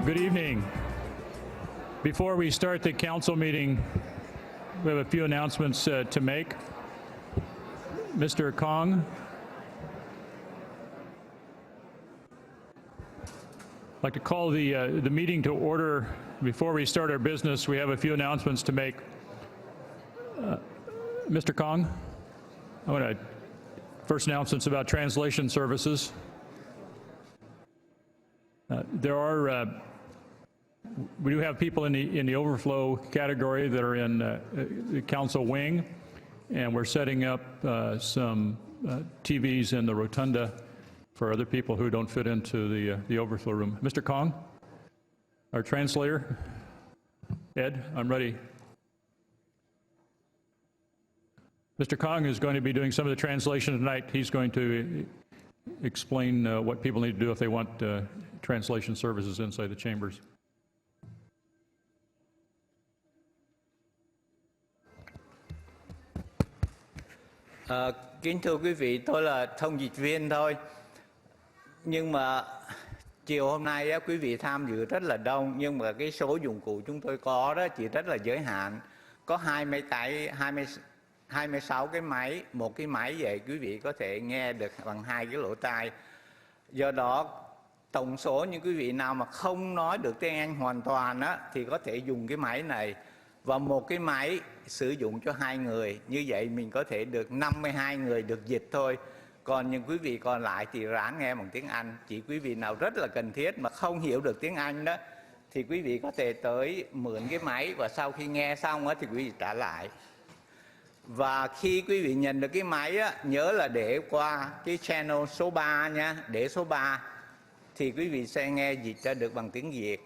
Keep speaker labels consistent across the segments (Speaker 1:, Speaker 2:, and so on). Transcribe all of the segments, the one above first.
Speaker 1: Good evening. Before we start the council meeting, we have a few announcements to make. Mr. Kong. I'd like to call the meeting to order. Before we start our business, we have a few announcements to make. Mr. Kong, I want to first announcements about translation services. We do have people in the overflow category that are in the council wing, and we're setting up some TVs in the rotunda for other people who don't fit into the overflow room. Mr. Kong, our translator. Ed, I'm ready. Mr. Kong is going to be doing some of the translation tonight. He's going to explain what people need to do if they want translation services inside the chambers.
Speaker 2: Kính thưa quý vị, tôi là thông dịch viên thôi. Nhưng mà chiều hôm nay quý vị tham dự rất là đông, nhưng mà cái số dụng cụ chúng tôi có đó chỉ rất là giới hạn. Có 26 cái máy, một cái máy vậy quý vị có thể nghe được bằng 2 cái lỗ tai. Do đó tổng số những quý vị nào mà không nói được tiếng Anh hoàn toàn thì có thể dùng cái máy này. Và một cái máy sử dụng cho 2 người. Như vậy mình có thể được 52 người được dịch thôi. Còn những quý vị còn lại thì ráng nghe bằng tiếng Anh. Chỉ quý vị nào rất là cần thiết mà không hiểu được tiếng Anh đó thì quý vị có thể tới mượn cái máy, và sau khi nghe xong thì quý vị trả lại. Và khi quý vị nhận được cái máy nhớ là để qua cái channel số 3 nha, để số 3 thì quý vị sẽ nghe dịch ra được bằng tiếng Việt.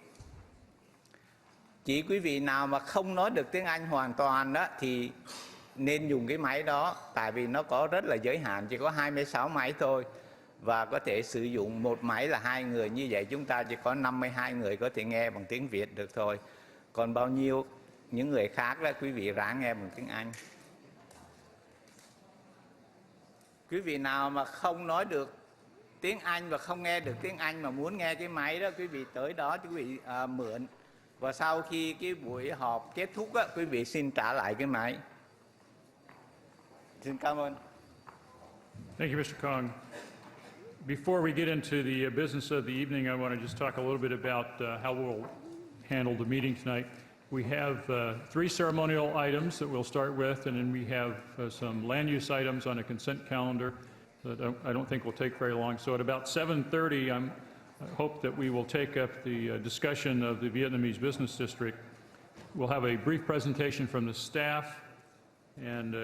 Speaker 2: Chỉ quý vị nào mà không nói được tiếng Anh hoàn toàn đó thì nên dùng cái máy đó, tại vì nó có rất là giới hạn, chỉ có 26 máy thôi, và có thể sử dụng một máy là 2 người. Như vậy chúng ta chỉ có 52 người có thể nghe bằng tiếng Việt được thôi. Còn bao nhiêu những người khác đó quý vị ráng nghe bằng tiếng Anh. Quý vị nào mà không nói được tiếng Anh và không nghe được tiếng Anh mà muốn nghe cái máy đó, quý vị tới đó quý vị mượn. Và sau khi cái buổi họp kết thúc quý vị xin trả lại cái máy. Xin cảm ơn.
Speaker 1: Thank you, Mr. Kong. Before we get into the business of the evening, I want to just talk a little bit about how we'll handle the meeting tonight. We have 3 ceremonial items that we'll start with, and then we have some land use items on a consent calendar that I don't think will take very long. So at about 7:30, I hope that we will take up the discussion of the Vietnamese Business District. We'll have a brief presentation from the staff, and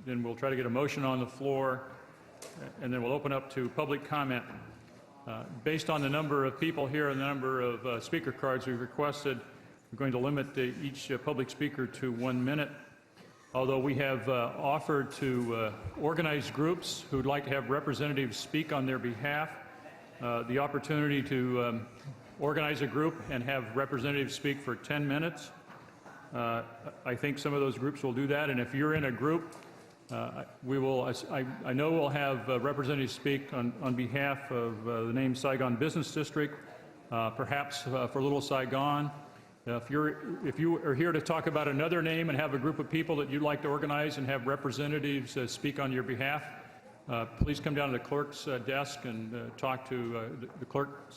Speaker 1: then we'll try to get a motion on the floor, and then we'll open up to public comment. Based on the number of people here and the number of speaker cards we've requested, we're going to limit each public speaker to 1 minute. Although we have offered to organize groups who'd like to have representatives speak on their behalf, the opportunity to organize a group and have representatives speak for 10 minutes. I think some of those groups will do that, and if you're in a group, I know we'll have representatives speak on behalf of the named Saigon Business District, perhaps for Little Saigon. If you are here to talk about another name and have a group of people that you'd like to organize and have representatives speak on your behalf, please come down to the clerk's desk and talk to the clerk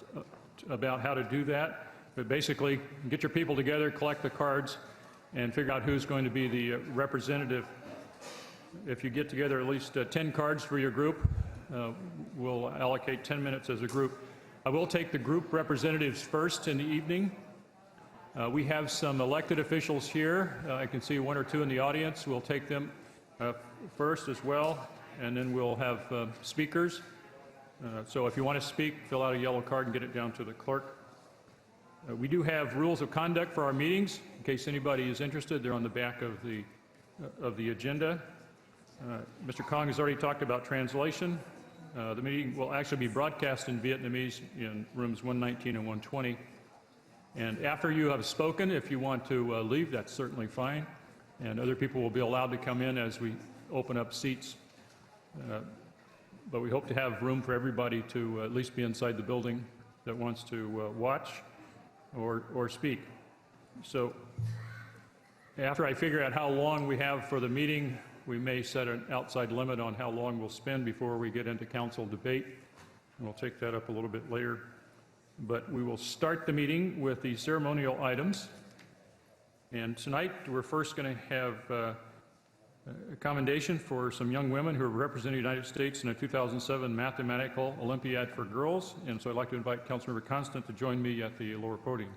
Speaker 1: about how to do that. But basically, get your people together, collect the cards, and figure out who's going to be the representative. If you get together at least 10 cards for your group, we'll allocate 10 minutes as a group. I will take the group representatives first in the evening. We have some elected officials here. I can see 1 or 2 in the audience. We'll take them first as well, and then we'll have speakers. So if you want to speak, fill out a yellow card and get it down to the clerk. We do have rules of conduct for our meetings. In case anybody is interested, they're on the back of the agenda. Mr. Kong has already talked about translation. The meeting will actually be broadcast in Vietnamese in rooms 119 and 120. And after you have spoken, if you want to leave, that's certainly fine. And other people will be allowed to come in as we open up seats. But we hope to have room for everybody to at least be inside the building that wants to watch. or speak. So after I figure out how long we have for the meeting, we may set an outside limit on how long we'll spend before we get into council debate. And we'll take that up a little bit later. But we will start the meeting with the ceremonial items. And tonight, we're first going to have a commendation for some young women who have represented the United States in a 2007 Mathematical Olympiad for Girls. And so I'd like to invite Councilmember Constant to join me at the lower podium.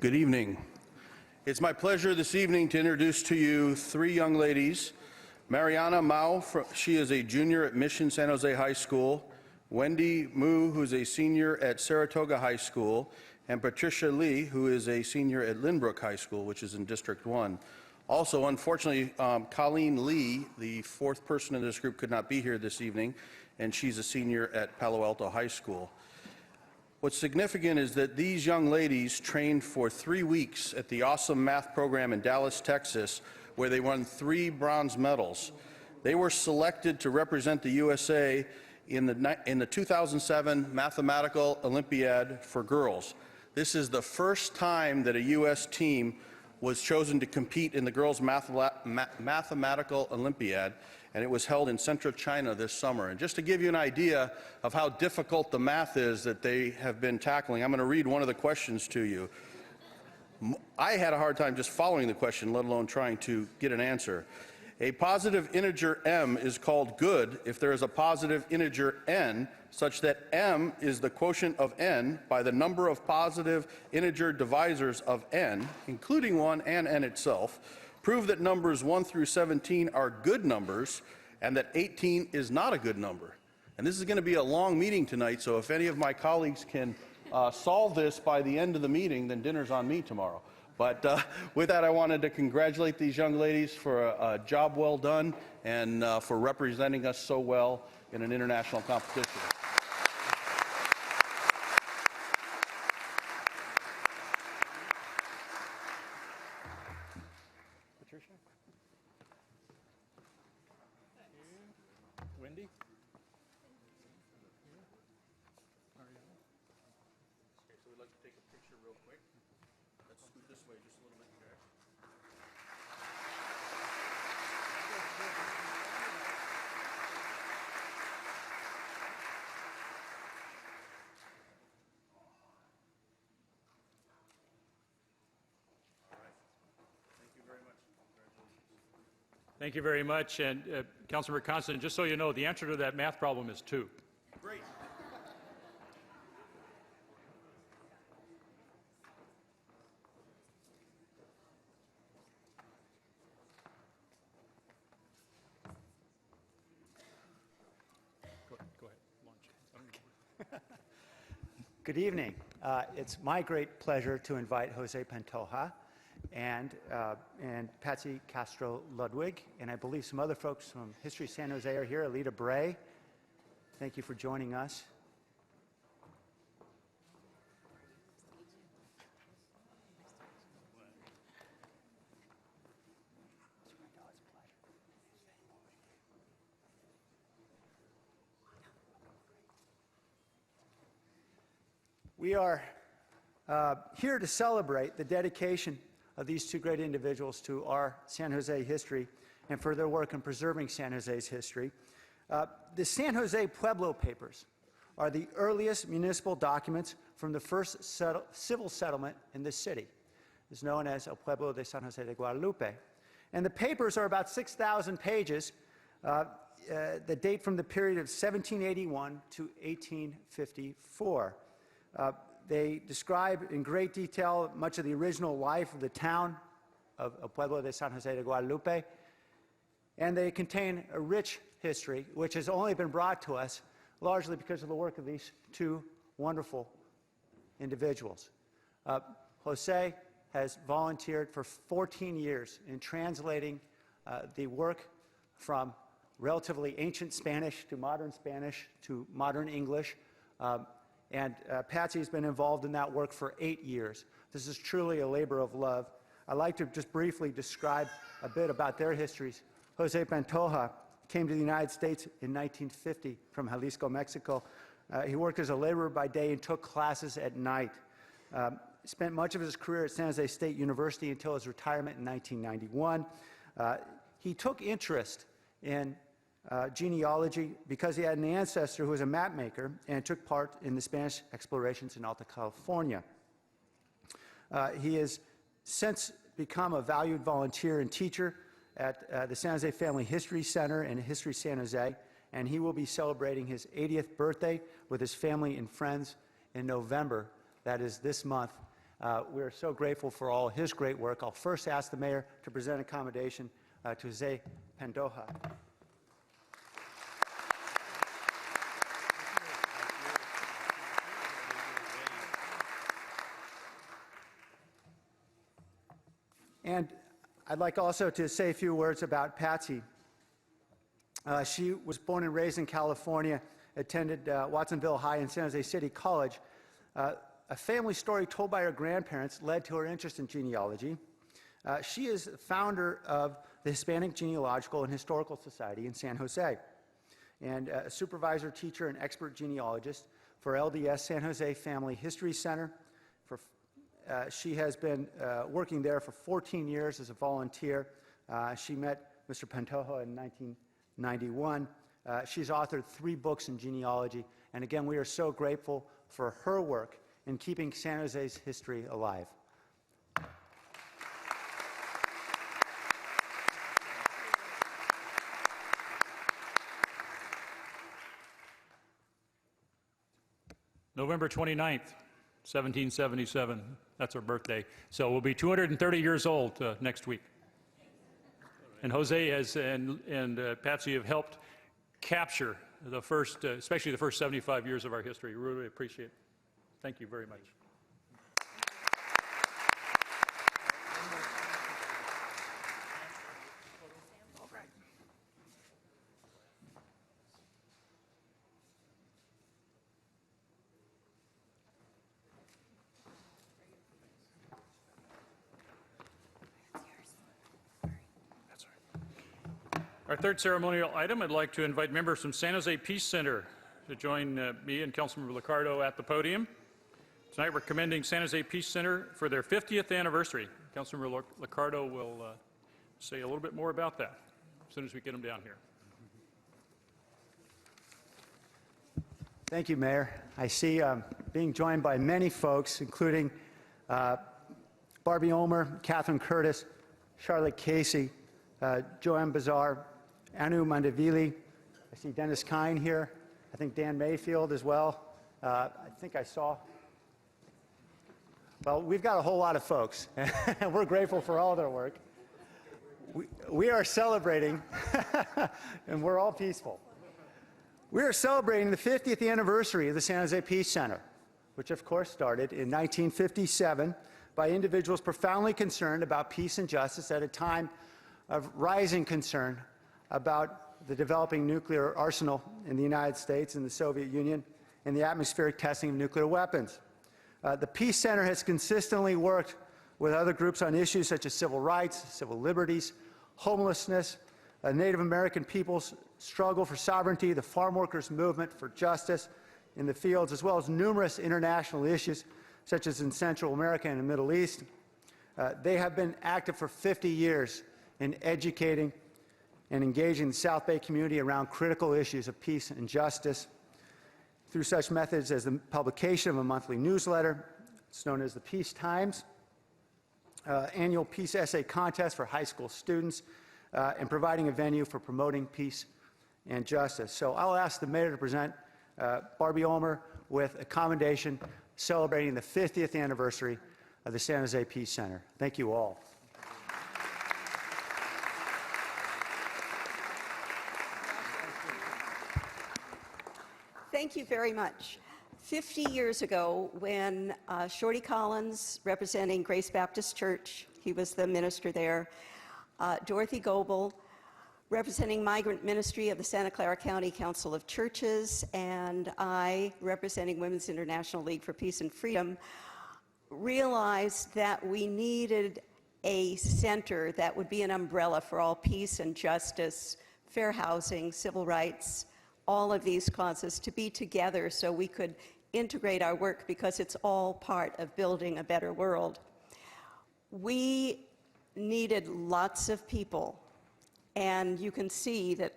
Speaker 3: Good evening. It's my pleasure this evening to introduce to you three young ladies. Mariana Mao, she is a junior at Mission San Jose High School. Wendy Mu, who's a senior at Saratoga High School. And Patricia Lee, who is a senior at Lynbrook High School, which is in District 1. Also, unfortunately, Colleen Lee, the fourth person in this group, could not be here this evening, and she's a senior at Palo Alto High School. What's significant is that these young ladies trained for 3 weeks at the awesome math program in Dallas, Texas, where they won 3 bronze medals. They were selected to represent the USA in the 2007 Mathematical Olympiad for Girls. This is the first time that a U.S. team was chosen to compete in the Girls' Mathematical Olympiad, and it was held in central China this summer. And just to give you an idea of how difficult the math is that they have been tackling, I'm going to read one of the questions to you. I had a hard time just following the question, let alone trying to get an answer. A positive integer m is called good if there is a positive integer n such that m is the quotient of n by the number of positive integer divisors of n, including 1 and n itself. Prove that numbers 1 through 17 are good numbers and that 18 is not a good number. And this is going to be a long meeting tonight, so if any of my colleagues can solve this by the end of the meeting, then dinner's on me tomorrow. But with that, I wanted to congratulate these young ladies for a job well done and for representing us so well in an international competition. Patricia?
Speaker 1: Wendy?
Speaker 3: Okay, so we'd like to take a picture real quick. Let's scoot this way just a little bit, Jack. All right. Thank you very much. Congratulations.
Speaker 1: Thank you very much. And Councilmember Constant, just so you know, the answer to that math problem is 2.
Speaker 3: Great.
Speaker 1: Go ahead, launch.
Speaker 4: Good evening. It's my great pleasure to invite Jose Pantoja and Patsy Castro Ludwig, and I believe some other folks from History San Jose are here. Alita Bray, thank you for joining us. We are here to celebrate the dedication of these two great individuals to our San Jose history and for their work in preserving San Jose's history. The San Jose Pueblo Papers are the earliest municipal documents from the first civil settlement in this city. It's known as El Pueblo de San Jose de Guadalupe. And the papers are about 6,000 pages that date from the period of 1781 to 1854. They describe in great detail much of the original life of the town of El Pueblo de San Jose de Guadalupe, and they contain a rich history which has only been brought to us largely because of the work of these two wonderful individuals. Jose has volunteered for 14 years in translating the work from relatively ancient Spanish to modern English. Patsy's been involved in that work for 8 years. This is truly a labor of love. I'd like to just briefly describe a bit about their histories. Jose Pantoja came to the United States in 1950 from Jalisco, Mexico. He worked as a laborer by day and took classes at night. Spent much of his career at San Jose State University until his retirement in 1991. He took interest in genealogy because he had an ancestor who was a map maker and took part in the Spanish explorations in Alta California. He has since become a valued volunteer and teacher at the San Jose Family History Center and History San Jose, and he will be celebrating his 80th birthday with his family and friends in November. That is this month. We are so grateful for all his great work. I'll first ask the mayor to present a commendation to Jose Pantoja. And I'd like also to say a few words about Patsy. She was born and raised in California, attended Watsonville High and San Jose City College. A family story told by her grandparents led to her interest in genealogy. She is the founder of the Hispanic Genealogical and Historical Society in San Jose, and a supervisor, teacher, and expert genealogist for LDS San Jose Family History Center. She has been working there for 14 years as a volunteer. She met Mr. Pantoja in 1991. She's authored 3 books in genealogy, and again, we are so grateful for her work in keeping San Jose's history alive.
Speaker 1: November 29th, 1777. That's her birthday. So we'll be 230 years old next week. And Jose has and Patsy have helped capture the first, especially the first 75 years of our history. We really appreciate it. Thank you very much. Our third ceremonial item, I'd like to invite members from San Jose Peace Center to join me and Councilmember Liccardo at the podium. Tonight we're commending San Jose Peace Center for their 50th anniversary. Councilmember Liccardo will say a little bit more about that as soon as we get him down here.
Speaker 4: Thank you, Mayor. I see being joined by many folks, including Barbie Omer, Catherine Curtis, Charlotte Casey, Joanne Bazar, Anu Mandavili. I see Dennis Kine here. I think Dan Mayfield as well. I think I saw. Well, we've got a whole lot of folks, and we're grateful for all their work. We are celebrating, and we're all peaceful. We are celebrating the 50th anniversary of the San Jose Peace Center, which of course started in 1957 by individuals profoundly concerned about peace and justice at a time of rising concern about the developing nuclear arsenal in the United States and the Soviet Union and the atmospheric testing of nuclear weapons. The Peace Center has consistently worked with other groups on issues such as civil rights, civil liberties, homelessness, Native American people's struggle for sovereignty, the farm workers' movement for justice in the fields, as well as numerous international issues such as in Central America and the Middle East. They have been active for 50 years in educating and engaging the South Bay community around critical issues of peace and justice through such methods as the publication of a monthly newsletter. It's known as the Peace Times, annual peace essay contest for high school students, and providing a venue for promoting peace and justice. So I'll ask the mayor to present Barbie Omer with a commendation celebrating the 50th anniversary of the San Jose Peace Center. Thank you all.
Speaker 5: Thank you very much. 50 years ago, when Shorty Collins, representing Grace Baptist Church, he was the minister there, Dorothy Goebel, representing Migrant Ministry of the Santa Clara County Council of Churches, and I, representing Women's International League for Peace and Freedom, realized that we needed a center that would be an umbrella for all peace and justice, fair housing, civil rights, all of these causes to be together so we could integrate our work, because it's all part of building a better world. We needed lots of people, and you can see that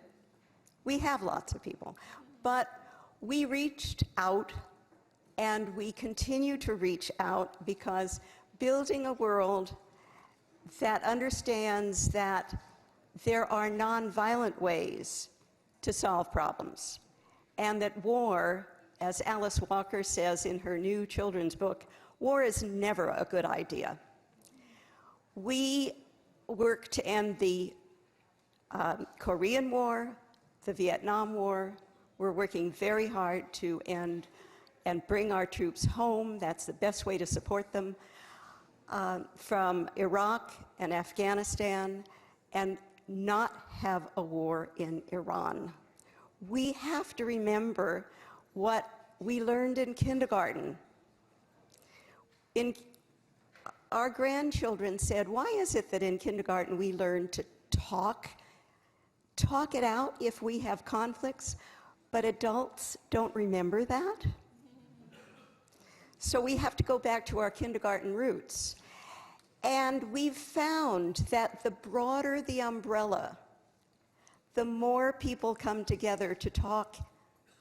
Speaker 5: we have lots of people, but we reached out and we continue to reach out, because building a world that understands that there are nonviolent ways to solve problems, and that war, as Alice Walker says in her new children's book, war is never a good idea. We work to end the Korean War, the Vietnam War. We're working very hard to end and bring our troops home. That's the best way to support them. From Iraq and Afghanistan, and not have a war in Iran. We have to remember what we learned in kindergarten. Our grandchildren said, why is it that in kindergarten we learn to talk it out if we have conflicts, but adults don't remember that? So we have to go back to our kindergarten roots. And we've found that the broader the umbrella, the more people come together to talk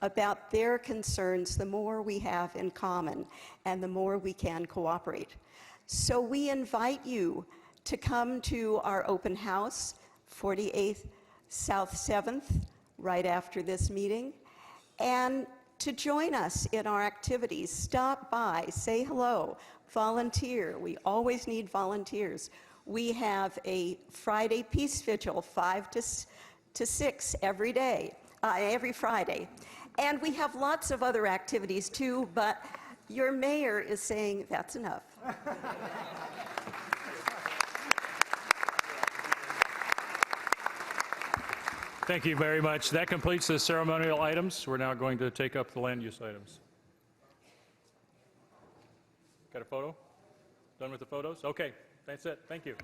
Speaker 5: about their concerns, the more we have in common and the more we can cooperate. So we invite you to come to our open house, 48th South 7th, right after this meeting, and to join us in our activities. Stop by, say hello, volunteer. We always need volunteers. We have a Friday Peace Vigil, 5 to 6 every day, every Friday. And we have lots of other activities too, but your mayor is saying that's enough.
Speaker 1: Thank you very much. That completes the ceremonial items. We're now going to take up the land use items. Got a photo? Done with the photos? Okay, that's it. Thank you.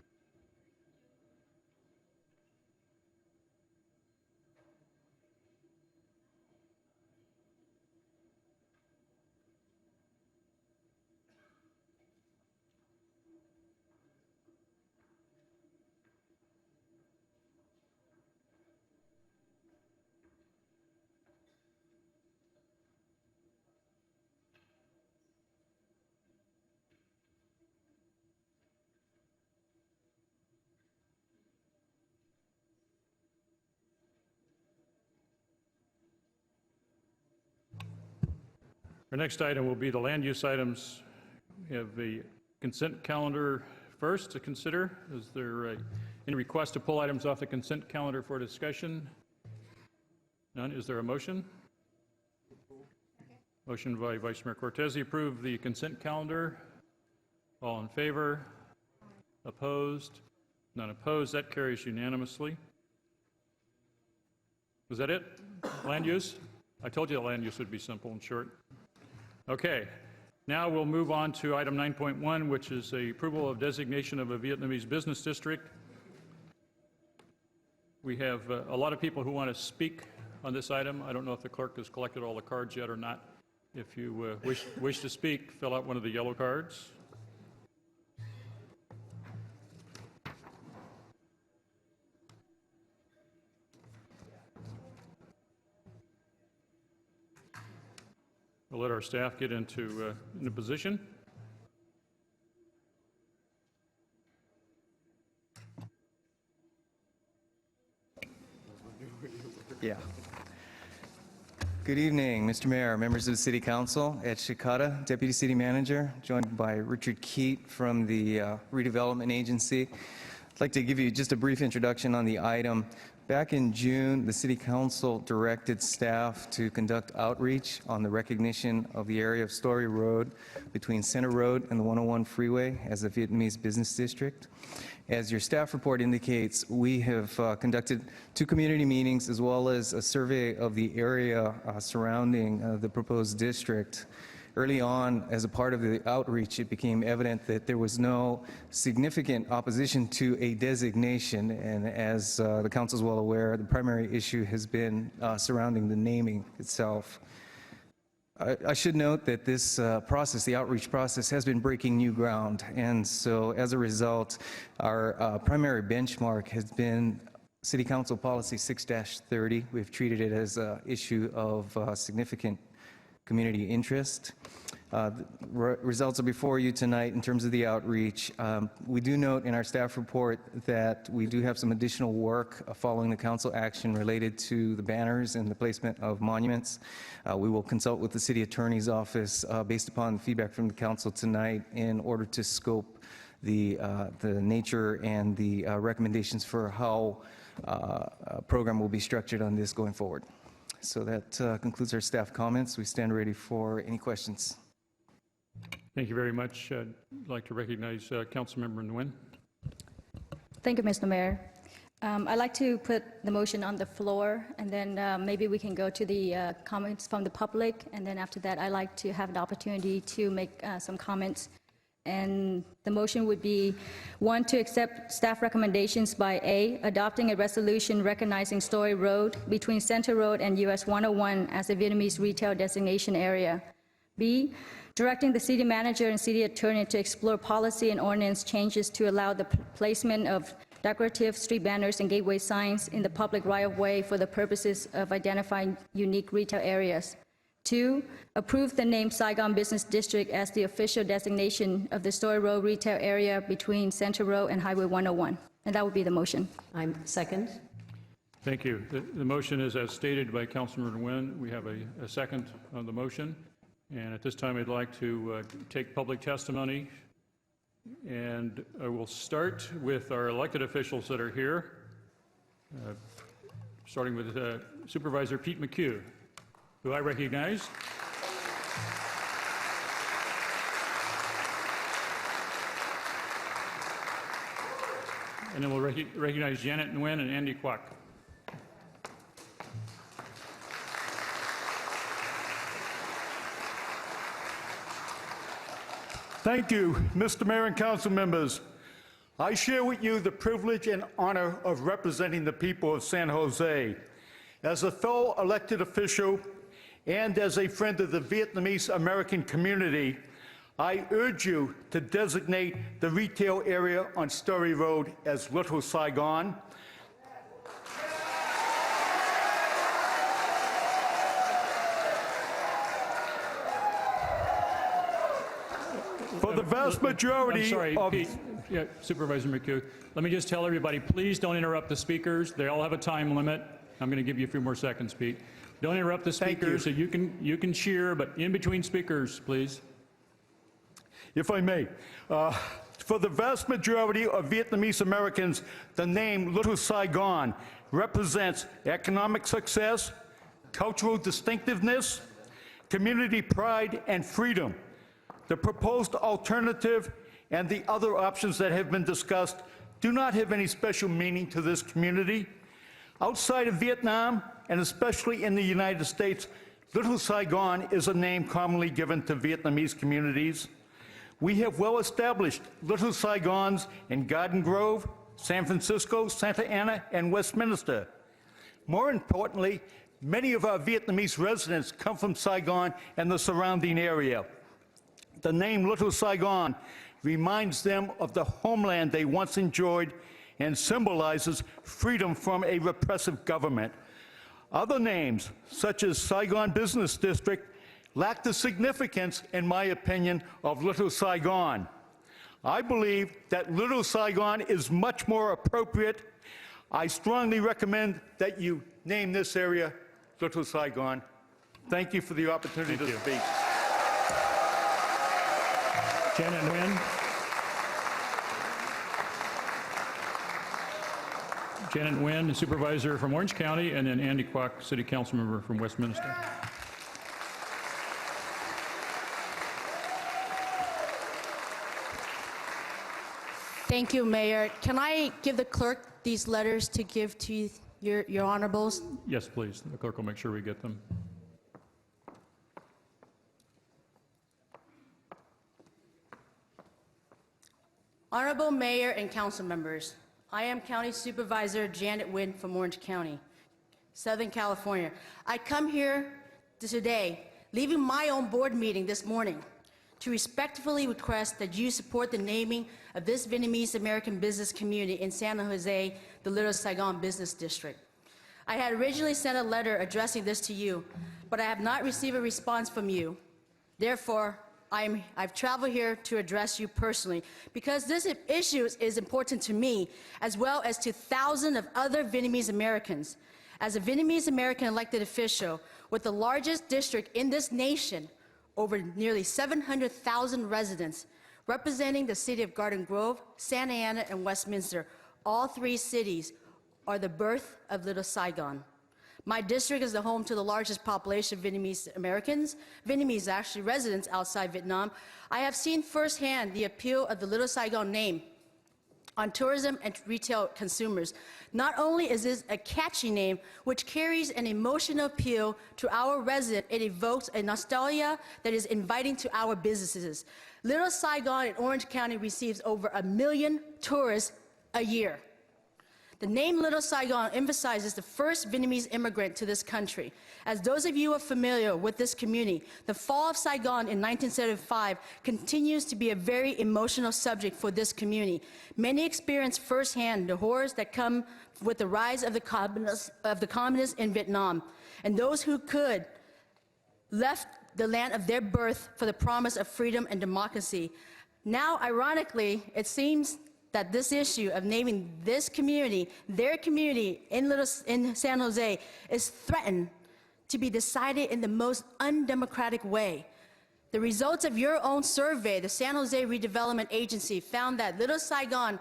Speaker 1: Our next item will be the land use items. We have the consent calendar first to consider. Is there any request to pull items off the consent calendar for discussion? None. Is there a motion? Motion by Vice Mayor Cortese, approve the consent calendar. All in favor? Opposed? None opposed. That carries unanimously. Was that it? Land use? I told you the land use would be simple and short. Okay, now we'll move on to item 9.1, which is the approval of designation of a Vietnamese business district. We have a lot of people who want to speak on this item. I don't know if the clerk has collected all the cards yet or not. If you wish to speak, fill out one of the yellow cards. We'll let our staff get into position.
Speaker 6: Yeah. Good evening, Mr. Mayor, members of the City Council. Ed Shikata, Deputy City Manager, joined by Richard Keat from the Redevelopment Agency. I'd like to give you just a brief introduction on the item. Back in June, the City Council directed staff to conduct outreach on the recognition of the area of Story Road between Center Road and the 101 Freeway as a Vietnamese business district. As your staff report indicates, we have conducted 2 community meetings as well as a survey of the area surrounding the proposed district. Early on, as a part of the outreach, it became evident that there was no significant opposition to a designation, and as the council is well aware, the primary issue has been surrounding the naming itself. I should note that this process, the outreach process, has been breaking new ground, and so as a result, our primary benchmark has been City Council Policy 6-30. We've treated it as an issue of significant community interest. The results are before you tonight in terms of the outreach. We do note in our staff report that we do have some additional work following the council action related to the banners and the placement of monuments. We will consult with the city attorney's office based upon feedback from the council tonight in order to scope the nature and the recommendations for how a program will be structured on this going forward. So that concludes our staff comments. We stand ready for any questions.
Speaker 1: Thank you very much. I'd like to recognize Councilmember Nguyen.
Speaker 7: Thank you, Mr. Mayor. I'd like to put the motion on the floor, and then maybe we can go to the comments from the public, and then after that, I'd like to have the opportunity to make some comments. And the motion would be, 1, to accept staff recommendations by A, adopting a resolution recognizing Story Road between Center Road and US 101 as a Vietnamese retail designation area. B, directing the city manager and city attorney to explore policy and ordinance changes to allow the placement of decorative street banners and gateway signs in the public right-of-way for the purposes of identifying unique retail areas. 2, approve the name Saigon Business District as the official designation of the Story Road retail area between Center Road and Highway 101. And that would be the motion.
Speaker 8: I'm second.
Speaker 1: Thank you. The motion is as stated by Councilmember Nguyen. We have a second on the motion. And at this time, I'd like to take public testimony. And I will start with our elected officials that are here, starting with Supervisor Pete McHugh, who I recognize. And then we'll recognize Janet Nguyen and Andy Kwok.
Speaker 9: Thank you, Mr. Mayor and council members. I share with you the privilege and honor of representing the people of San Jose. As a fellow elected official and as a friend of the Vietnamese American community, I urge you to designate the retail area on Story Road as Little Saigon. For the vast majority
Speaker 1: I'm sorry,
Speaker 9: of...
Speaker 1: Pete. Yeah, Supervisor McHugh. Let me just tell everybody, please don't interrupt the speakers. They all have a time limit. I'm going to give you a few more seconds, Pete. Don't interrupt the speakers. So you can cheer, but in between speakers, please.
Speaker 9: If I may, for the vast majority of Vietnamese Americans, the name Little Saigon represents economic success, cultural distinctiveness, community pride, and freedom. The proposed alternative and the other options that have been discussed do not have any special meaning to this community. Outside of Vietnam, and especially in the United States, Little Saigon is a name commonly given to Vietnamese communities. We have well-established Little Saigons in Garden Grove, San Francisco, Santa Ana, and Westminster. More importantly, many of our Vietnamese residents come from Saigon and the surrounding area. The name Little Saigon reminds them of the homeland they once enjoyed and symbolizes freedom from a repressive government. Other names, such as Saigon Business District, lack the significance, in my opinion, of Little Saigon. I believe that Little Saigon is much more appropriate. I strongly recommend that you name this area Little Saigon. Thank you for the opportunity to speak.
Speaker 1: Janet Nguyen. Janet Nguyen, Supervisor from Orange County, and then Andy Kwok, City Council Member from Westminster.
Speaker 8: Thank you, Mayor. Can I give the clerk these letters to give to your honorables?
Speaker 1: Yes, please. The clerk will make sure we get them.
Speaker 8: Honorable Mayor and council members, I am County Supervisor Janet Nguyen from Orange County, Southern California. I come here today, leaving my own board meeting this morning, to respectfully request that you support the naming of this Vietnamese American business community in San Jose, the Little Saigon Business District. I had originally sent a letter addressing this to you, but I have not received a response from you. Therefore, I've traveled here to address you personally because this issue is important to me as well as to thousands of other Vietnamese Americans. As a Vietnamese American elected official with the largest district in this nation, over nearly 700,000 residents, representing the city of Garden Grove, Santa Ana, and Westminster, all three cities are the birth of Little Saigon. My district is the home to the largest population of Vietnamese Americans, Vietnamese actually residents outside Vietnam. I have seen firsthand the appeal of the Little Saigon name on tourism and retail consumers. Not only is this a catchy name, which carries an emotional appeal to our resident, it evokes a nostalgia that is inviting to our businesses. Little Saigon in Orange County receives over 1 million tourists a year. The name Little Saigon emphasizes the first Vietnamese immigrant to this country. As those of you who are familiar with this community, the fall of Saigon in 1975 continues to be a very emotional subject for this community. Many experience firsthand the horrors that come with the rise of the communists in Vietnam. And those who could left the land of their birth for the promise of freedom and democracy. Now, ironically, it seems that this issue of naming this community, their community in San Jose, is threatened to be decided in the most undemocratic way. The results of your own survey, the San Jose Redevelopment Agency, found that Little Saigon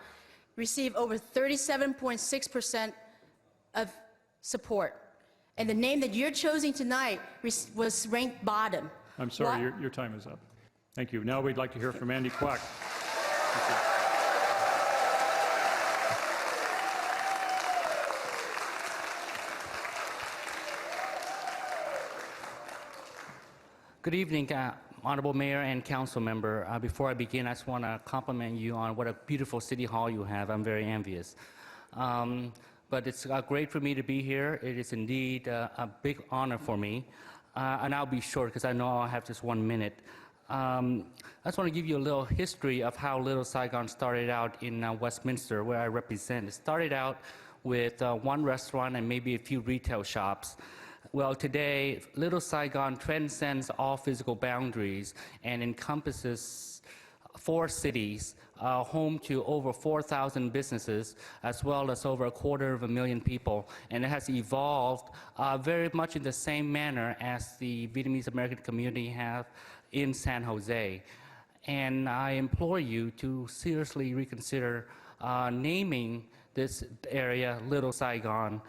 Speaker 8: received over 37.6% of support. And the name that you're choosing tonight was ranked bottom.
Speaker 1: I'm sorry, your time is up. Thank you. Now we'd like to hear from Andy Kwok.
Speaker 10: Good evening, Honorable Mayor and Council Member. Before I begin, I just want to compliment you on what a beautiful City Hall you have. I'm very envious. But it's great for me to be here. It is indeed a big honor for me. And I'll be short because I know I'll have just 1 minute. I just want to give you a little history of how Little Saigon started out in Westminster, where I represent. It started out with one restaurant and maybe a few retail shops. Well, today, Little Saigon transcends all physical boundaries and encompasses 4 cities, home to over 4,000 businesses, as well as over 250,000 people. And it has evolved very much in the same manner as the Vietnamese American community have in San Jose. And I implore you to seriously reconsider naming this area Little Saigon.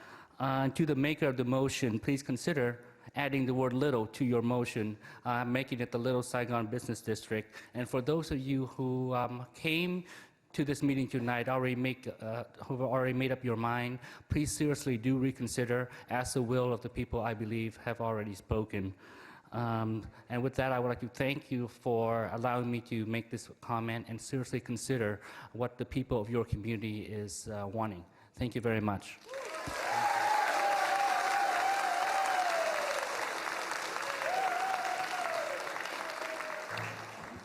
Speaker 10: To the maker of the motion, please consider adding the word little to your motion, making it the Little Saigon Business District. And for those of you who came to this meeting tonight, who have already made up your mind, please seriously do reconsider as the will of the people I believe have already spoken. And with that, I would like to thank you for allowing me to make this comment and seriously consider what the people of your community is wanting. Thank you very much.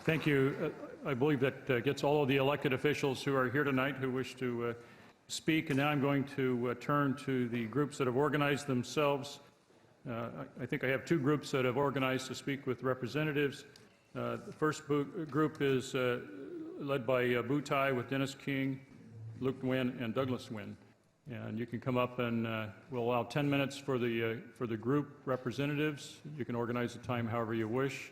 Speaker 1: Thank you. I believe that gets all of the elected officials who are here tonight who wish to speak. And now I'm going to turn to the groups that have organized themselves. I think I have 2 groups that have organized to speak with representatives. The first group is led by Bu Tai with Dennis King, Luke Nguyen, and Douglas Nguyen. And you can come up and we'll allow 10 minutes for the group representatives. You can organize the time however you wish.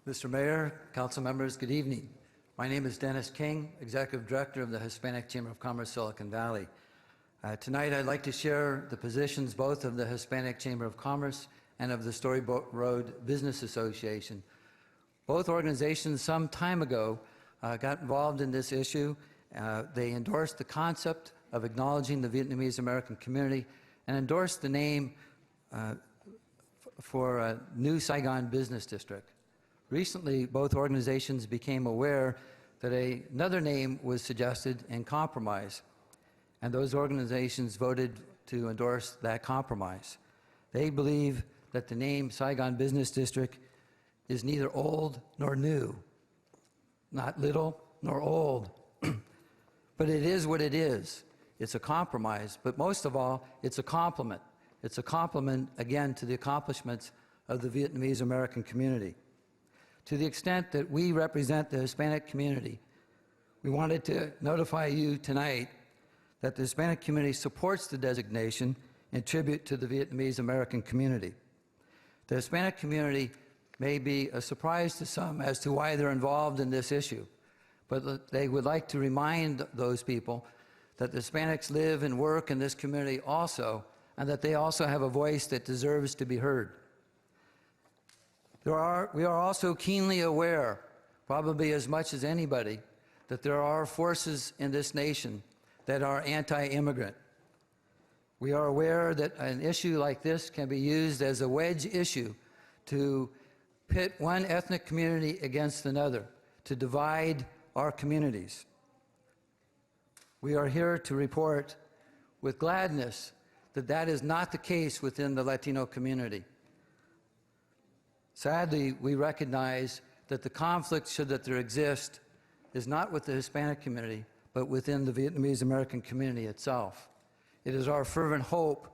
Speaker 11: Mr. Mayor, council members, good evening. My name is Dennis King, Executive Director of the Hispanic Chamber of Commerce, Silicon Valley. Tonight, I'd like to share the positions both of the Hispanic Chamber of Commerce and of the Story Road Business Association. Both organizations some time ago got involved in this issue. They endorsed the concept of acknowledging the Vietnamese American community and endorsed the name for a new Saigon Business District. Recently, both organizations became aware that another name was suggested in compromise, and those organizations voted to endorse that compromise. They believe that the name Saigon Business District is neither old nor new, not little nor old, but it is what it is. It's a compromise, but most of all, it's a compliment. It's a compliment, again, to the accomplishments of the Vietnamese American community. To the extent that we represent the Hispanic community, we wanted to notify you tonight that the Hispanic community supports the designation in tribute to the Vietnamese American community. The Hispanic community may be a surprise to some as to why they're involved in this issue, but they would like to remind those people that the Hispanics live and work in this community also, and that they also have a voice that deserves to be heard. We are also keenly aware, probably as much as anybody, that there are forces in this nation that are anti-immigrant. We are aware that an issue like this can be used as a wedge issue to pit one ethnic community against another, to divide our communities. We are here to report with gladness that that is not the case within the Latino community. Sadly, we recognize that the conflict, should that there exist, is not with the Hispanic community, but within the Vietnamese American community itself. It is our fervent hope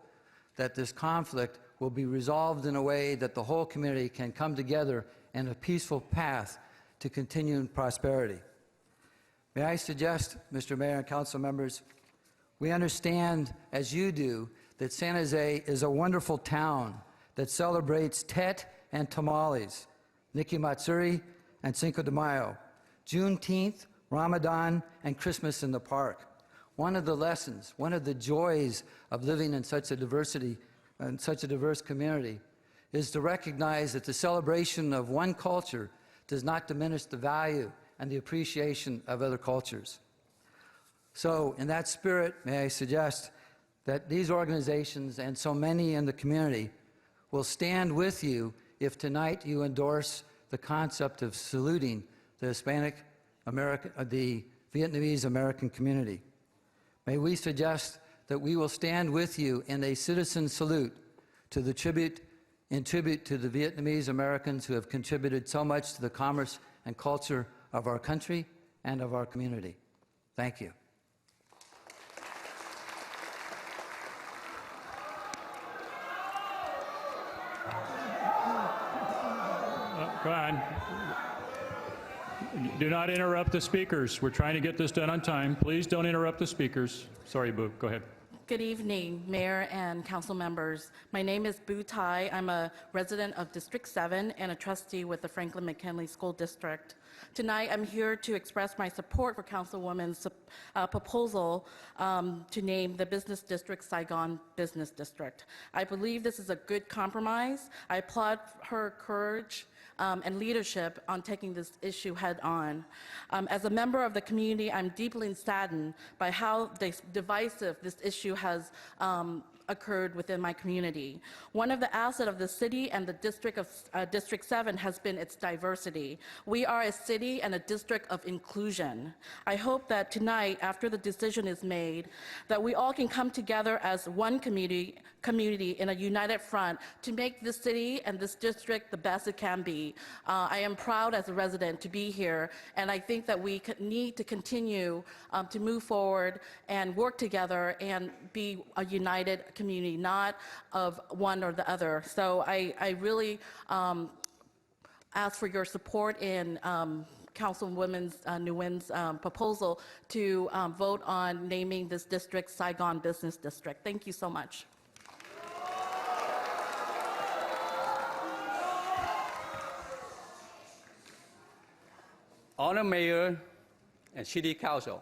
Speaker 11: that this conflict will be resolved in a way that the whole community can come together in a peaceful path to continued prosperity. May I suggest, Mr. Mayor and council members, we understand, as you do, that San Jose is a wonderful town that celebrates Tet and tamales, Nikki Matsuri and Cinco de Mayo, Juneteenth, Ramadan, and Christmas in the park. One of the lessons, one of the joys of living in such a diversity and such a diverse community is to recognize that the celebration of one culture does not diminish the value and the appreciation of other cultures. So, in that spirit, may I suggest that these organizations and so many in the community will stand with you if tonight you endorse the concept of saluting the the Vietnamese American community. May we suggest that we will stand with you in a citizen salute to the tribute to the Vietnamese Americans who have contributed so much to the commerce and culture of our country and of our community. Thank you.
Speaker 1: Come on. Do not interrupt the speakers. We're trying to get this done on time. Please don't interrupt the speakers. Sorry, Boo. Go ahead.
Speaker 12: Good evening, Mayor and council members. My name is Boo Tai. I'm a resident of District 7 and a trustee with the Franklin McKinley School District. Tonight, I'm here to express my support for Councilwoman's proposal to name the business district Saigon Business District. I believe this is a good compromise. I applaud her courage and leadership on taking this issue head on. As a member of the community, I'm deeply saddened by how divisive this issue has occurred within my community. One of the assets of the city and the district of District 7 has been its diversity. We are a city and a district of inclusion. I hope that tonight, after the decision is made, that we all can come together as one community in a united front to make this city and this district the best it can be. I am proud as a resident to be here, and I think that we need to continue to move forward and work together and be a united community, not of one or the other. So I really ask for your support in Councilwoman Nguyen's proposal to vote on naming this district Saigon Business District. Thank you so much.
Speaker 13: Honored Mayor and City Council.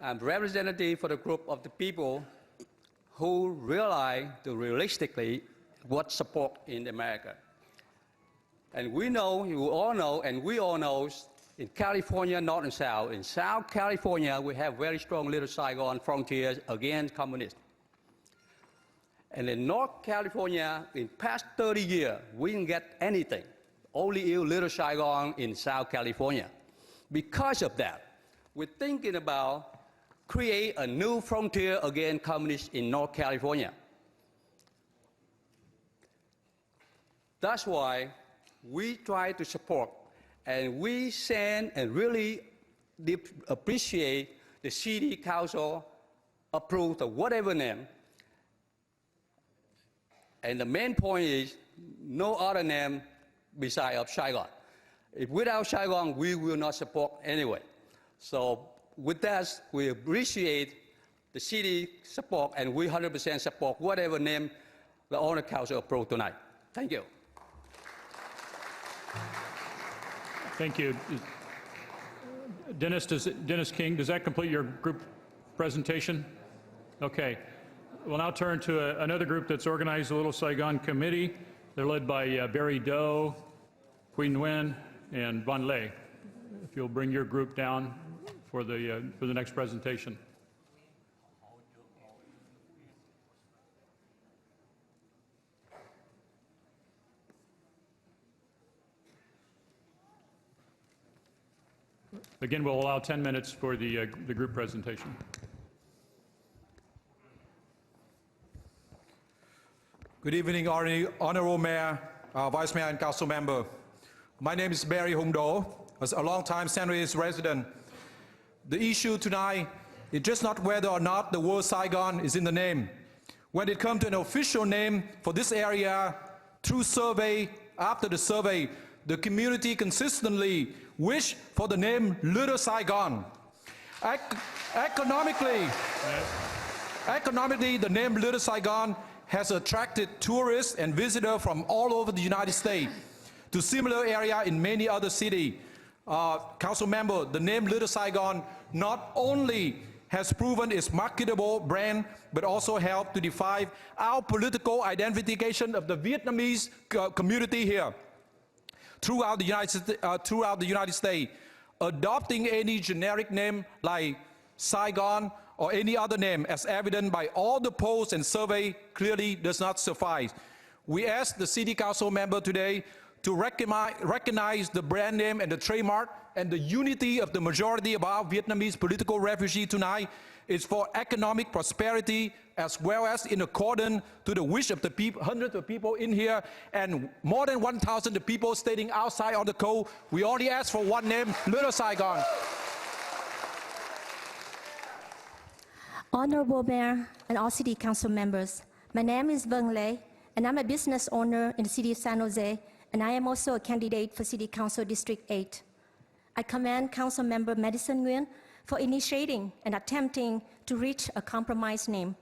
Speaker 13: I'm representative for the group of the people who realize realistically what support in America. And we know, you all know, and we all know, in California, North and South, in South California, we have very strong Little Saigon frontiers against communists. And in North California, in past 30 years, we didn't get anything. Only Little Saigon in South California. Because of that, we're thinking about create a new frontier against communists in North California. That's why we try to support, and we send and really appreciate the city council approved of whatever name. And the main point is no other name beside of Saigon. If without Saigon, we will not support anyway. So with that, we appreciate the city support, and we 100% support whatever name the owner council approved tonight. Thank you.
Speaker 1: Thank you. Dennis King, does that complete your group presentation? Okay. We'll now turn to another group that's organized, the Little Saigon Committee. They're led by Barry Doe, Queen Nguyen, and Van Lay. If you'll bring your group down for the next presentation. Again, we'll allow 10 minutes for the group presentation.
Speaker 14: Good evening, Honorable Mayor, Vice Mayor, and Council Member. My name is Barry Hung Do, a long-time San Jose resident. The issue tonight is just not whether or not the word Saigon is in the name. When it comes to an official name for this area, through survey, after the survey, the community consistently wished for the name Little Saigon. Economically, the name Little Saigon has attracted tourists and visitors from all over the United States to similar area in many other cities. Council member, the name Little Saigon not only has proven its marketable brand, but also helped to define our political identification of the Vietnamese community here. Throughout the United States, adopting any generic name like Saigon or any other name, as evident by all the polls and survey, clearly does not suffice. We ask the City Council member today to recognize the brand name and the trademark and the unity of the majority of our Vietnamese political refugees tonight is for economic prosperity, as well as in accordance to the wish of the people, hundreds of people in here, and more than 1,000 people standing outside on the coast. We only ask for one name, Little Saigon.
Speaker 15: Honorable Mayor and all City Council members, my name is Van Lay, and I'm a business owner in the City of San Jose, and I am also a candidate for City Council District 8. I commend Council Member Madison Nguyen for initiating and attempting to reach a compromise name.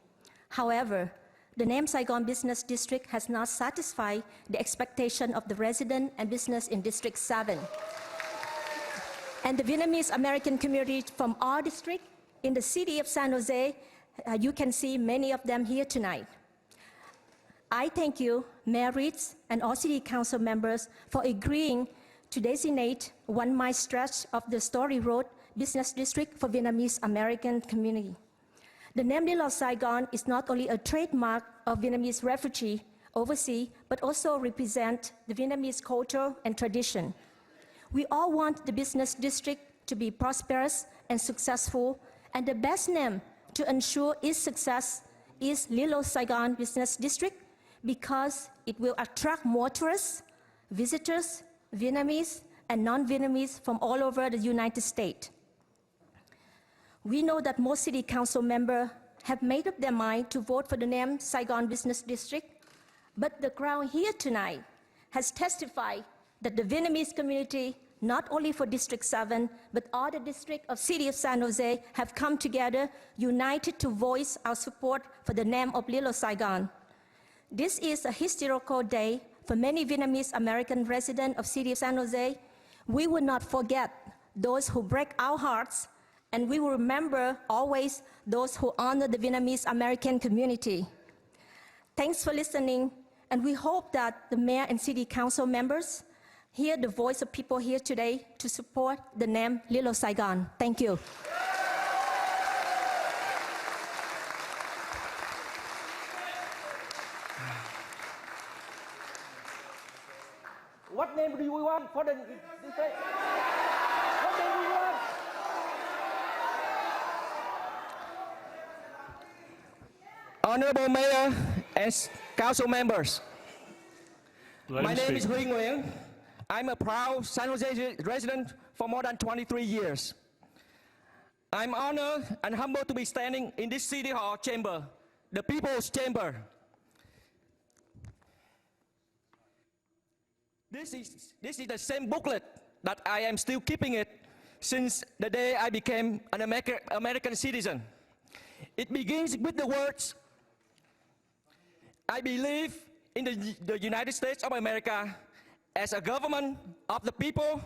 Speaker 15: However, the name Saigon Business District has not satisfied the expectation of the resident and business in District 7. And the Vietnamese American community from our district in the city of San Jose, you can see many of them here tonight. I thank you, Mayor Reeds, and all City Council members for agreeing to designate 1 mile stretch of the Story Road Business District for Vietnamese American community. The name Little Saigon is not only a trademark of Vietnamese refugee overseas, but also represent the Vietnamese culture and tradition. We all want the business district to be prosperous and successful, and the best name to ensure its success is Little Saigon Business District, because it will attract more tourists, visitors, Vietnamese, and non-Vietnamese from all over the United States. We know that most City Council members have made up their mind to vote for the name Saigon Business District, but the crowd here tonight has testified that the Vietnamese community, not only for District 7, but all the districts of City of San Jose, have come together, united to voice our support for the name of Little Saigon. This is a historical day for many Vietnamese American residents of City of San Jose. We will not forget those who break our hearts And we will remember always those who honor the Vietnamese American community. Thanks for listening, and we hope that the mayor and city council members hear the voice of people here today to support the name Little Saigon. Thank you.
Speaker 16: What name do you want for the display? What name do you want? Honorable Mayor and Council members, my name is Nguyen. I'm a proud San Jose resident for more than 23 years. I'm honored and humbled to be standing in this City Hall chamber, the People's Chamber. This is the same booklet that I am still keeping it since the day I became an American citizen. It begins with the words, I believe in the United States of America as a government of the people,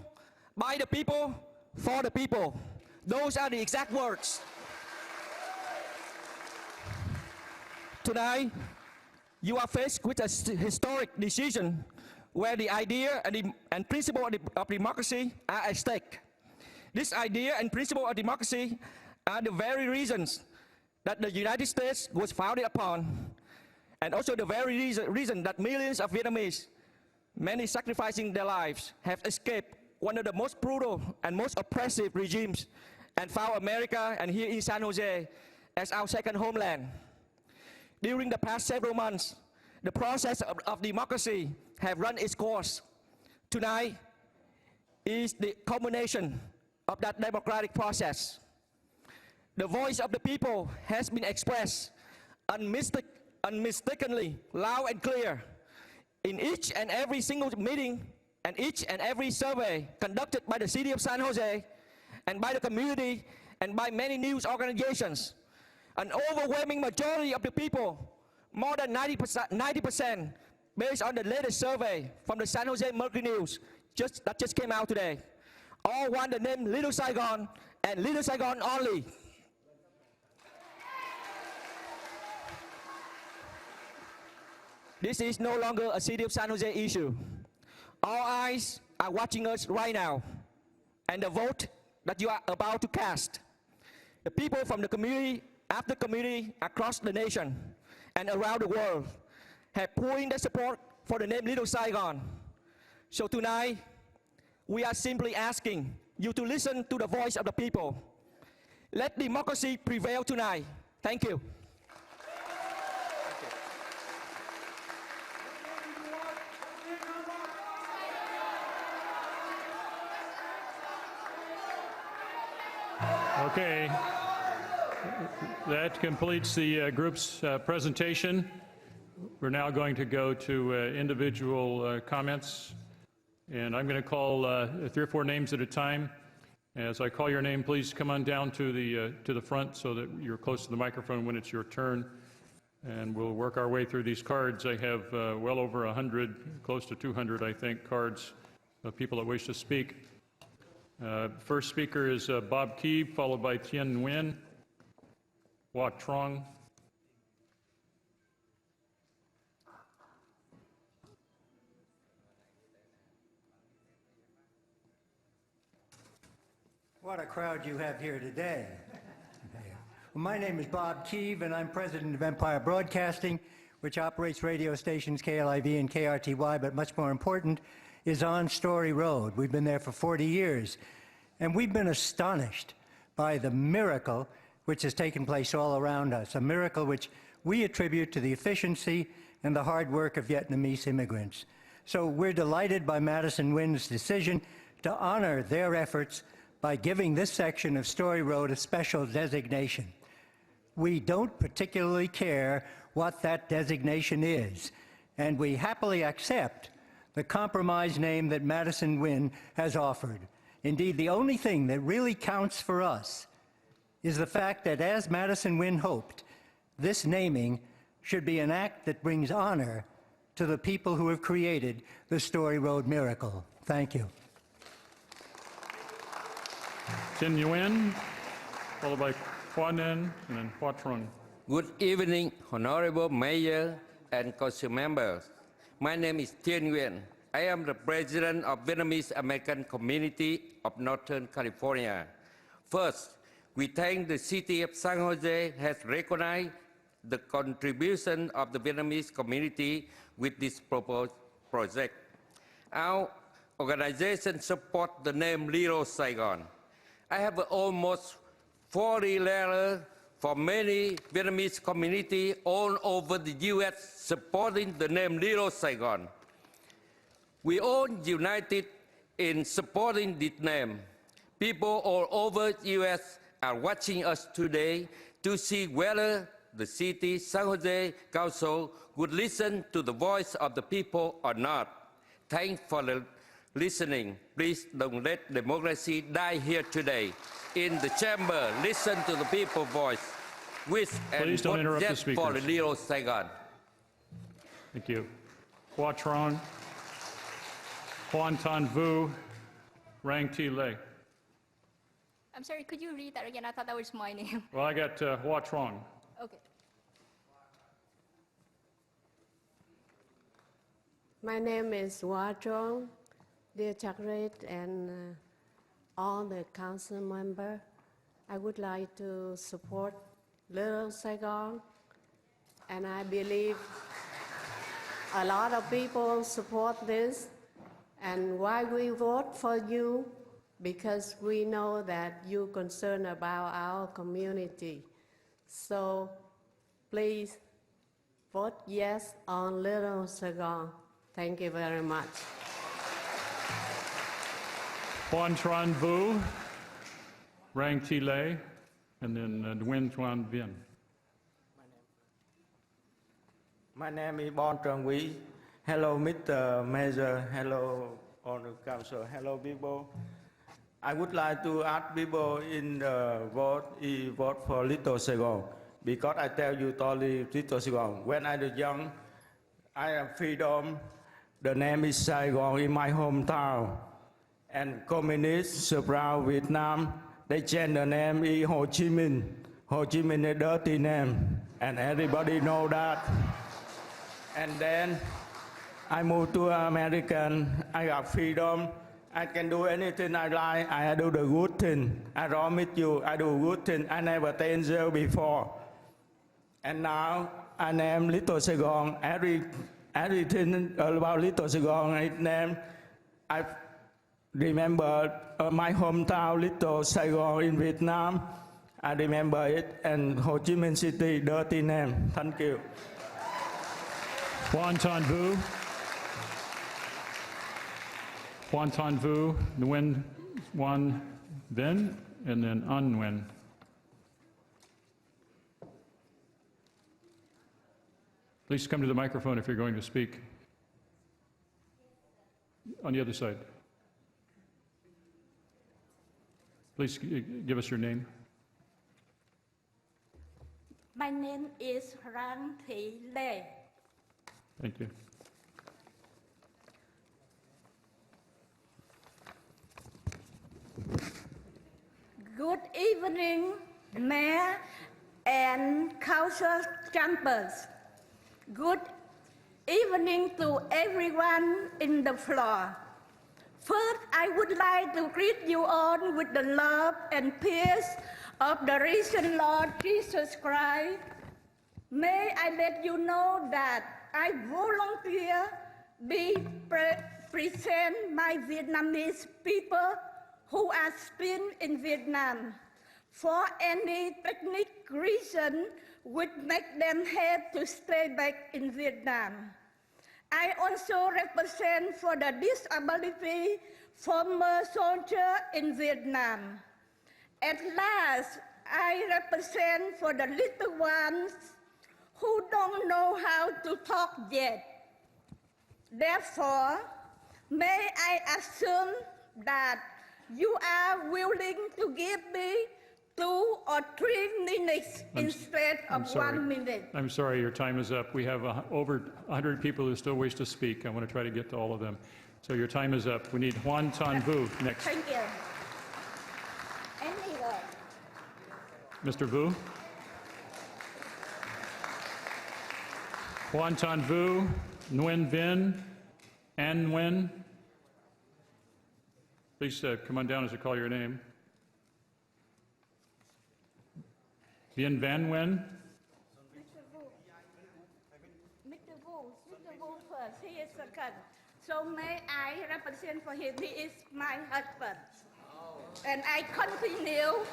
Speaker 16: by the people, for the people. Those are the exact words. Tonight, you are faced with a historic decision where the idea and principle of democracy are at stake. This idea and principle of democracy are the very reasons that the United States was founded upon, and also the very reason that millions of Vietnamese, many sacrificing their lives, have escaped one of the most brutal and most oppressive regimes and found America and here in San Jose as our second homeland. During the past several months, the process of democracy have run its course. Tonight is the culmination of that democratic process. The voice of the people has been expressed unmistakably, loud and clear in each and every single meeting and each and every survey conducted by the City of San Jose and by the community and by many news organizations. An overwhelming majority of the people, more than 90%, based on the latest survey from the San Jose Mercury News that just came out today, all want the name Little Saigon and Little Saigon only. This is no longer a City of San Jose issue. All eyes are watching us right now, and the vote that you are about to cast. The people from the community after community across the nation and around the world have poured in their support for the name Little Saigon. So tonight, we are simply asking you to listen to the voice of the people. Let democracy prevail tonight. Thank you.
Speaker 1: Okay, that completes the group's presentation. We're now going to go to individual comments, and I'm going to call 3 or 4 names at a time. As I call your name, please come on down to the front so that you're close to the microphone when it's your turn, and we'll work our way through these cards. I have well over 100, close to 200, I think, cards of people that wish to speak. First speaker is Bob Keeb, followed by Tien Nguyen, Hoa Trong.
Speaker 17: What a crowd you have here today. Well, my name is Bob Keeb, and I'm president of Empire Broadcasting, which operates radio stations KLIV and KRTY, but much more important, is on Story Road. We've been there for 40 years, and we've been astonished by the miracle which has taken place all around us, a miracle which we attribute to the efficiency and the hard work of Vietnamese immigrants. So we're delighted by Madison Nguyen's decision to honor their efforts by giving this section of Story Road a special designation. We don't particularly care what that designation is, and we happily accept the compromise name that Madison Nguyen has offered. Indeed, the only thing that really counts for us is the fact that, as Madison Nguyen hoped, this naming should be an act that brings honor to the people who have created the Story Road miracle. Thank you.
Speaker 1: Tien Nguyen. followed by Hoa Nguyen, and then Hoa Trung.
Speaker 18: Good evening, Honorable Mayor and Council members. My name is Nguyen. I am the President of Vietnamese American Community of Northern California. First, we thank the City of San Jose has recognized the contribution of the Vietnamese community with this proposed project. Our organization supports the name Little Saigon. I have almost 40 letters from many Vietnamese communities all over the U.S. supporting the name Little Saigon. We all united in supporting this name. People all over the U.S. are watching us today to see whether the City San Jose Council would listen to the voice of the people or not. Thanks for the listening. Please don't let democracy die here today. In the chamber, listen to the people's voice. With and vote yes for the Little Saigon.
Speaker 1: Thank you. Hoa Trung, Hoan Tan Vu, Rang Thi Lei.
Speaker 7: I'm sorry, could you read that again? I thought that was my name.
Speaker 1: Well, I got Hoa Trung.
Speaker 7: Okay.
Speaker 19: My name is Hoa Trung. Dear Chakrit and all the council members, I would like to support Little Saigon, and I believe a lot of people support this. And why we vote for you? Because we know that you're concerned about our community. So please vote yes on Little Saigon. Thank you very much.
Speaker 1: Hoan Tran Vu, Rang Thi Lei, and then Nguyen Tuan Vien.
Speaker 20: My name is Bon Trang Quý. Hello, Mr. Mayor. Hello, Honor Council. Hello, people. I would like to ask people in the vote for Little Saigon, because I tell you totally Little Saigon. When I was young, I have freedom. The name is Saigon in my hometown. And communists surround Vietnam, they change the name is Ho Chi Minh. Ho Chi Minh is a dirty name, and everybody know that. And then I moved to America. I got freedom. I can do anything I like. I do the good thing. I promise you, I do good thing. I never stay in jail before. And now I name Little Saigon. Everything about Little Saigon, I name. I remember my hometown, Little Saigon in Vietnam. I remember it, and Ho Chi Minh City, dirty name. Thank you.
Speaker 1: Hoan Tan Vu, Hoan Tan Vu, Nguyen Tuan Vien, and then An Nguyen. Please come to the microphone if you're going to speak. On the other side. Please give us your name.
Speaker 21: My name is Rang Thi Lei.
Speaker 1: Thank you.
Speaker 21: Good evening, Mayor and Council chambers. Good evening to everyone in the floor. First, I would like to greet you all with the love and peace of the risen Lord Jesus Christ. May I let you know that I volunteer present my Vietnamese people who are still in Vietnam for any technical reason which make them have to stay back in Vietnam. I also represent for the disability former soldier in Vietnam. At last, I represent for the little ones who don't know how to talk yet. Therefore, may I assume that you are willing to give me 2 or 3 minutes instead of 1 minute.
Speaker 1: I'm sorry, your time is up. We have over 100 people who still wish to speak. I want to try to get to all of them. So your time is up. We need Hoan Tan Vu next.
Speaker 21: Thank you. Anyway,
Speaker 1: Mr. Vu. Hoan Tan Vu, Nguyen Vinh, An Nguyen. Please come on down as I call your name. Vien Van Nguyen.
Speaker 21: Mr. Wu first, he is second. So may I represent for him, he is my husband. And I continue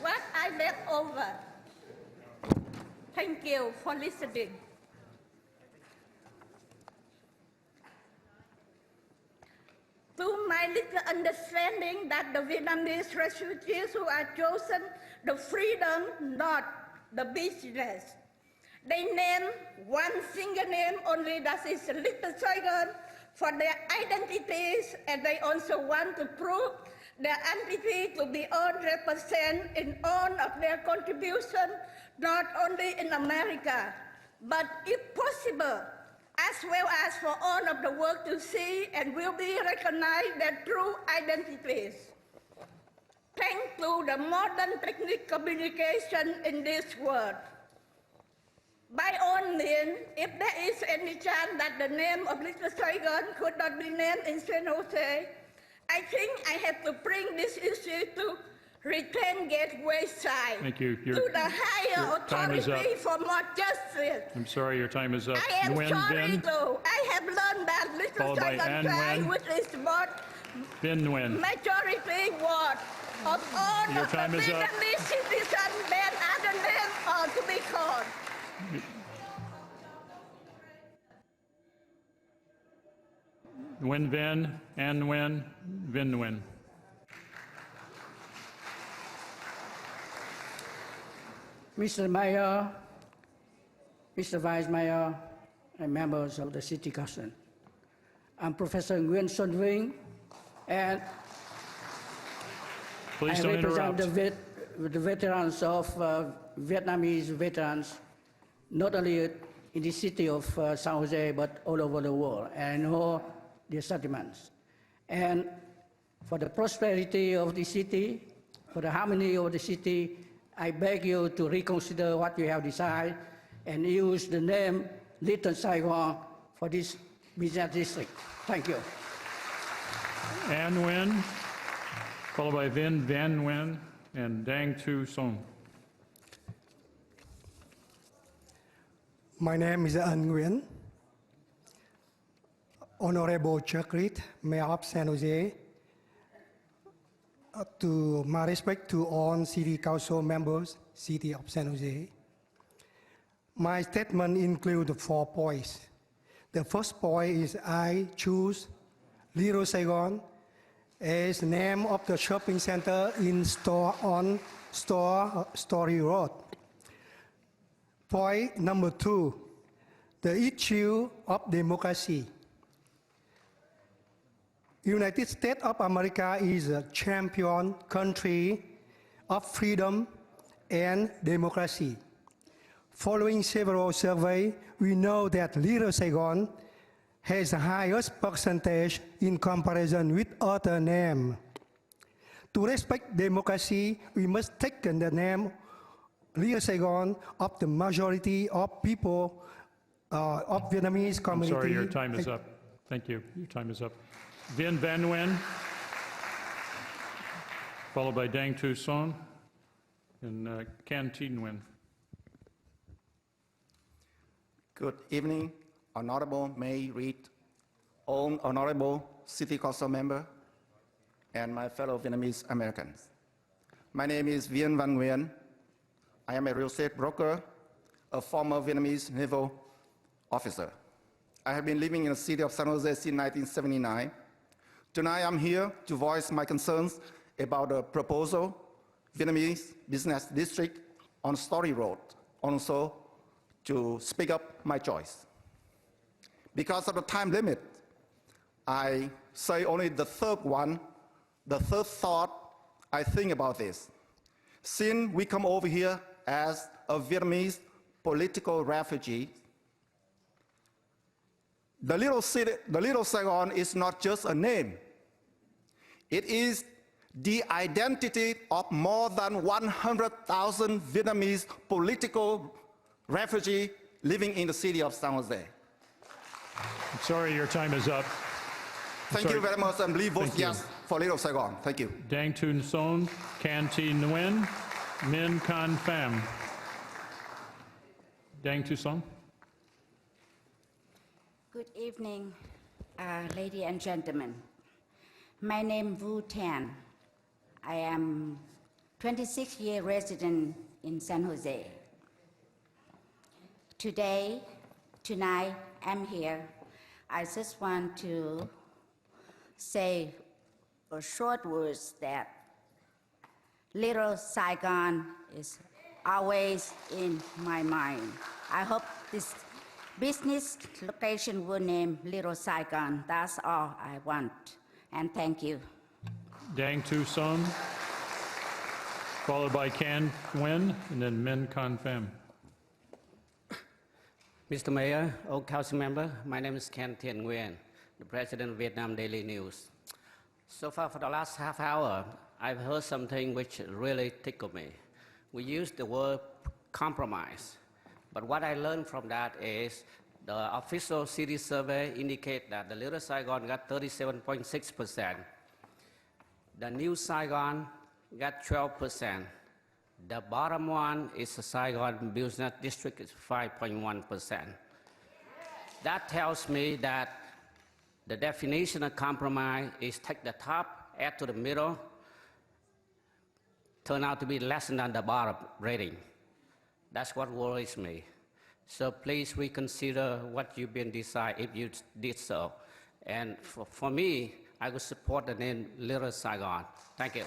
Speaker 21: what I left over. Thank you for listening. To my little understanding that the Vietnamese refugees who are chosen the freedom, not the business. They name one single name only, that is Little Saigon, for their identities, and they also want to prove their entity to be all represent in all of their contribution, not only in America, but if possible, as well as for all of the world to see and will be recognized their true identities. Thanks to the modern technique communication in this world. By all means, if there is any chance that the name of Little Saigon could not be named in San Jose, I think I have to bring this issue to Return Gateway side.
Speaker 1: Thank you.
Speaker 21: To the higher authority for more justice.
Speaker 1: I'm sorry, your time is up.
Speaker 21: I am
Speaker 1: Nguyen
Speaker 21: sorry
Speaker 1: Vinh,
Speaker 21: though. I have learned that Little
Speaker 1: followed by
Speaker 21: Saigon
Speaker 1: An
Speaker 21: tribe,
Speaker 1: Nguyen.
Speaker 21: which is what
Speaker 1: Vinh Nguyen.
Speaker 21: majority word of all
Speaker 1: Your
Speaker 21: of
Speaker 1: time
Speaker 21: the
Speaker 1: is up.
Speaker 21: Vietnamese citizens, then other names are to be called.
Speaker 1: Nguyen Vinh, An Nguyen, Vinh Nguyen.
Speaker 2: Mr. Mayor, Mr. Vice Mayor, and members of the City Council. I'm Professor Nguyen Xuân Vinh, and
Speaker 1: Please
Speaker 2: I
Speaker 1: don't
Speaker 2: represent
Speaker 1: interrupt.
Speaker 2: the veterans of Vietnamese veterans, not only in the city of San Jose, but all over the world, and I know their sentiments. And for the prosperity of the city, for the harmony of the city, I beg you to reconsider what you have decided and use the name Little Saigon for this business district. Thank you.
Speaker 1: An Nguyen, followed by Vinh Van Nguyen and Dang Tu Song.
Speaker 22: My name is An Nguyen. Honorable Chuck Reed, Mayor of San Jose. To my respect to all City Council members, City of San Jose. My statement includes 4 points. The first point is I choose Little Saigon as the name of the shopping center in Story Road. Point number 2, the issue of democracy. United States of America is a champion country of freedom and democracy. Following several surveys, we know that Little Saigon has the highest percentage in comparison with other names. To respect democracy, we must take the name Little Saigon of the majority of people of Vietnamese community.
Speaker 1: I'm sorry, your time is up. Thank you. Your time is up. Vinh Van Nguyen, followed by Dang Tu Son and Can Thi Nguyen.
Speaker 23: Good evening, Honorable May Reid, all Honorable City Council member, and my fellow Vietnamese Americans. My name is Vien Van Nguyen. I am a real estate broker, a former Vietnamese naval officer. I have been living in the city of San Jose since 1979. Tonight I'm here to voice my concerns about the proposal Vietnamese Business District on Story Road, also to speak up my choice. Because of the time limit, I say only the third thought I think about this. Since we come over here as a Vietnamese political refugee, the Little Saigon is not just a name. It is the identity of more than 100,000 Vietnamese political refugees living in the city of San Jose.
Speaker 1: I'm sorry, your time is up.
Speaker 23: Thank you very much, and please vote yes for Little Saigon. Thank you.
Speaker 1: Dang Tun Son, Can Thi Nguyen, Min Con Pham. Dang Tu Son.
Speaker 3: Good evening, ladies and gentlemen. My name is Vu Tan. I am 26-year resident in San Jose. Tonight, I'm here. I just want to say a short words that Little Saigon is always in my mind. I hope this business location will name Little Saigon. That's all I want. And thank you.
Speaker 1: Dang Tu Son, followed by Can Nguyen, and then Min Con Pham.
Speaker 10: Mr. Mayor, all council member, my name is Can Thi Nguyen, the president of Vietnam Daily News. So far, for the last half hour, I've heard something which really tickled me. We used the word compromise, but what I learned from that is the official city survey indicate that the Little Saigon got 37.6%. The New Saigon got 12%. The bottom one is the Saigon Business District is 5.1%. That tells me that the definition of compromise is take the top, add to the middle, turn out to be less than the bottom rating. That's what worries me. So please reconsider what you've been decided if you did so. And for me, I would support the name Little Saigon. Thank you.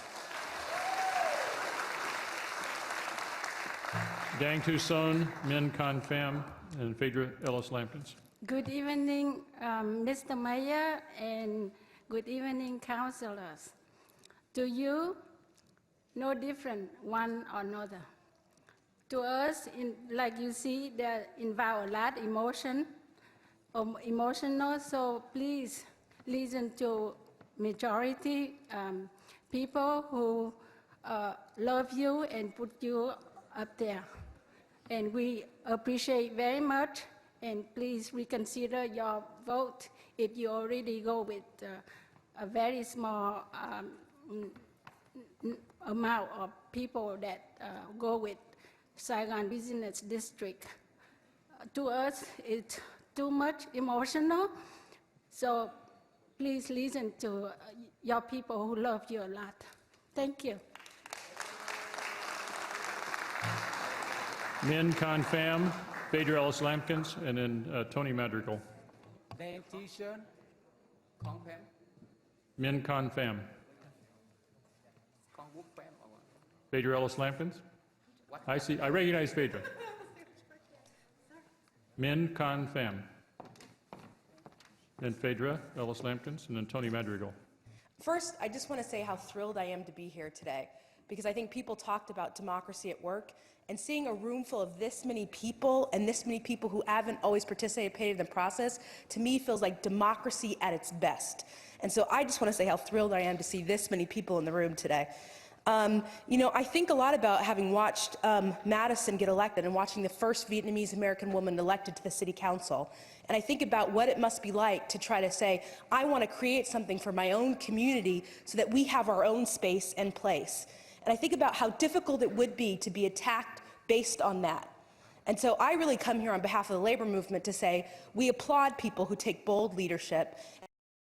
Speaker 1: Dang Tu Son, Min Con Pham, and Phaedra Ellis Lampkins.
Speaker 4: Good evening, Mr. Mayor, and good evening, councilors. To you, no different one or another. To us, like you see, they involve a lot of emotional, so please listen to majority people who love you and put you up there. And we appreciate very much, and please reconsider your vote if you already go with a very small amount of people that go with Saigon Business District. To us, it's too much emotional, so please listen to your people who love you a lot. Thank you.
Speaker 1: Min Con Pham, Phaedra Ellis Lampkins, and then Tony Madrigal. Min Con Pham. Phaedra Ellis Lampkins? I see. I recognize Phaedra. Min Con Pham. Then Phaedra Ellis Lampkins, and then Tony Madrigal.
Speaker 5: First, I just want to say how thrilled I am to be here today, because I think people talked about democracy at work, and seeing a room full of this many people and this many people who haven't always participated in the process, to me feels like democracy at its best. And so I just want to say how thrilled I am to see this many people in the room today. You know, I think a lot about having watched Madison get elected and watching the first Vietnamese American woman elected to the city council. And I think about what it must be like to try to say, I want to create something for my own community so that we have our own space and place. And I think about how difficult it would be to be attacked based on that. And so I really come here on behalf of the labor movement to say we applaud people who take bold leadership,